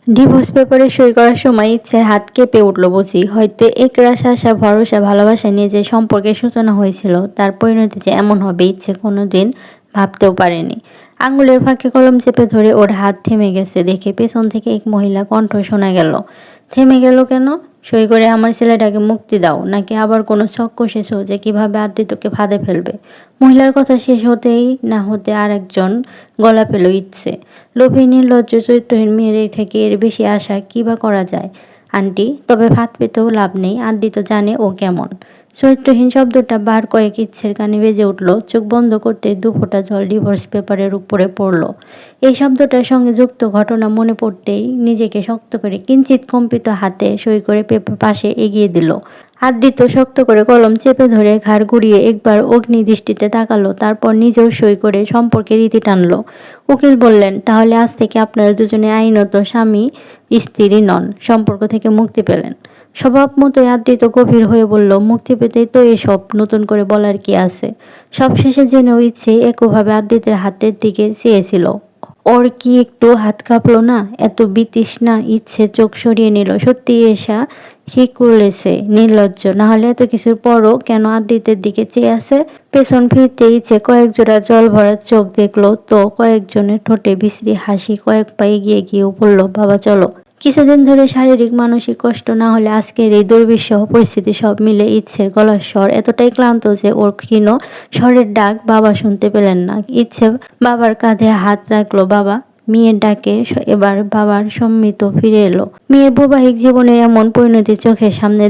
Divorce পেপারে সই করার সময় ইচ্ছের হাত কেঁপে উঠল বুঝি। হয়তো একরাশ আশা, ভরসা, ভালোবাসা নিয়ে যে সম্পর্কের সূচনা হয়েছিল তার পরিণতি যে এমন হবে ইচ্ছে কোনোদিন ভাবতেও পারেনি। আঙুলের ফাঁকে কলম চেপে ধরে ওর হাত থেমে গেছে দেখে পেছন থেকে এক মহিলা কণ্ঠ শোনা গেল। থেমে গেল কেন? সই করে আমার ছেলেটাকে মুক্তি দাও, নাকি আবার কোনো ছক কষেছো যে কিভাবে আদ্রিতকে ফাঁদে ফেলবে? মহিলার কথা শেষ হতেই না হতে আর একজন গলা পেল ইচ্ছে। লোভী, নির্লজ্জ, চরিত্রহীন মেয়ের থেকে এর বেশি আশা কী বা করা যায়? আন্টি, তবে ফাঁদ পেতেও লাভ নেই, আদ্রিত জানে ও কেমন। চরিত্রহীন শব্দটা বার কয়েক ইচ্ছের কানে বেজে উঠল। চোখ বন্ধ করতে দুফোঁটা জল ডিভোর্স পেপারের উপরে পড়ল। এই শব্দটার সঙ্গে যুক্ত ঘটনা মনে পড়তেই নিজেকে শক্ত করে কিঞ্চিৎ কম্পিত হাতে সই করে পেপার পাশে এগিয়ে দিল। আদ্রিত শক্ত করে কলম চেপে ধরে ঘাড় ঘুরিয়ে একবার অগ্নি দৃষ্টিতে তাকালো, তারপর নিজেও সই করে সম্পর্কের রীতি টানল। উকিল বললেন, তাহলে আজ থেকে আপনারা দুজনে আইনত স্বামী স্ত্রী নন, সম্পর্ক থেকে মুক্তি পেলেন। স্বভাব মতোই আদ্রিত গভীর হয়ে বলল, মুক্তি পেতেই তো এসব, নতুন করে বলার কি আছে? সবশেষে জেনেও ইচ্ছে একভাবে আদ্রিতের হাতের দিকে চেয়েছিল। ওর কি একটু হাত কাঁপলো না? এত বিতৃষ্ণা! ইচ্ছে চোখ সরিয়ে নিল। সত্যি এসা ঠিক করেছে, নির্লজ্জ। নাহলে এত কিছুর পরও কেন আদ্রিতের দিকে চেয়ে আছে? পেছন ফিরতে ইচ্ছে কয়েক জোড়া জল ভরা চোখ দেখলো তো কয়েকজনের ঠোঁটে বিশ্রী হাসি। কয়েক পা এগিয়ে গিয়েও বলল, বাবা চলো। কিছুদিন ধরে শারীরিক মানসিক কষ্ট না হলে আজকের এই দুর্বিষহ পরিস্থিতি সব মিলে ইচ্ছের গলার স্বর এতটাই ক্লান্ত যে ওর ক্ষীণ স্বরের ডাক বাবা শুনতে পেলেন না। ইচ্ছে বাবার কাঁধে হাত রাখলো। বাবা! মেয়ের ডাকে এবার বাবার সম্মিত ফিরে এলো। মেয়ের বৈবাহিক জীবনের এমন পরিণতি চোখের সামনে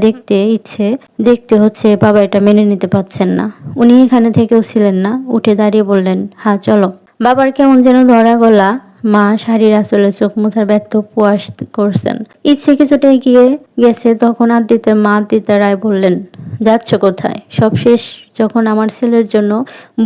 দেখতে হচ্ছে। বাবা এটা মেনে নিতে পারছেন না। উনি এখানে থেকেও ছিলেন না। উঠে দাঁড়িয়ে বললেন, হ্যাঁ চলো। বাবার কেমন যেন ধরা গলা। মা শাড়ির আঁচলে চোখ মুছার ব্যর্থ উপবাস করছেন। ইচ্ছে কিছুটা এগিয়ে গেছে তখন আদ্রিতের মা আদ্রিতা রায় বললেন, যাচ্ছ কোথায়? সব শেষ যখন আমার ছেলের জন্য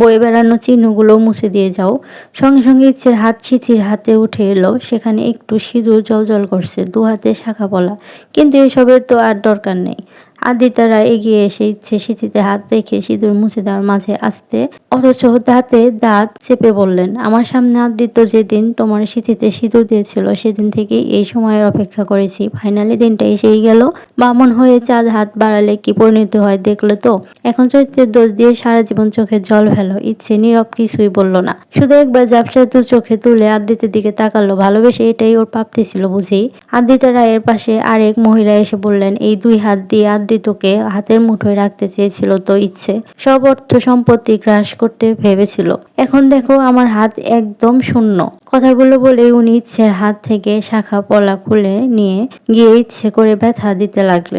বয়ে বেড়ানো চিহ্নগুলো মুছে দিয়ে যাও। সঙ্গে সঙ্গে ইচ্ছের হাত সিঁথির হাতে উঠে এলো। সেখানে একটু সিঁদুর জ্বলজ্বল করছে, দু হাতে শাখা পলা। কিন্তু এসবের তো আর দরকার নেই। আদ্রিতা রায় এগিয়ে এসে ইচ্ছে সিঁথিতে হাত রেখে সিঁদুর মুছে দেওয়ার মাঝে আস্তে অথচ দাঁতে দাঁত চেপে বললেন, আমার সামনে আদ্রিত যেদিন তোমার সিঁথিতে সিঁদুর দিয়েছিল সেদিন থেকেই এই সময়ের অপেক্ষা করেছি। ফাইনালি দিনটা এসেই গেল। বামন হয়ে চাঁদ হাত বাড়ালে কি পরিণতি হয় দেখলে তো। এখন চরিত্রের দোষ দিয়ে সারা জীবন চোখে জল ফেলো। ইচ্ছে নীরব, কিছুই বলল না। শুধু একবার ঝাপসা দু চোখে তুলে আদ্রিতের দিকে তাকালো। ভালোবেসে এটাই ওর প্রাপ্তি ছিল বুঝি। আদ্রিতা রায়ের পাশে আরেক মহিলা এসে বললেন, এই দুই হাত দিয়ে আদ্রিতকে হাতের মুঠোয় রাখতে চেয়েছিল তো ইচ্ছে। সব অর্থ সম্পত্তি গ্রাস করতে ভেবেছিল। এখন দেখো আমার হাত একদম শূন্য। কথাগুলো বলে উনি ইচ্ছের হাত থেকে শাখা পলা খুলে নিয়ে গিয়ে ইচ্ছে করে ব্যথা দিতে লাগলেন।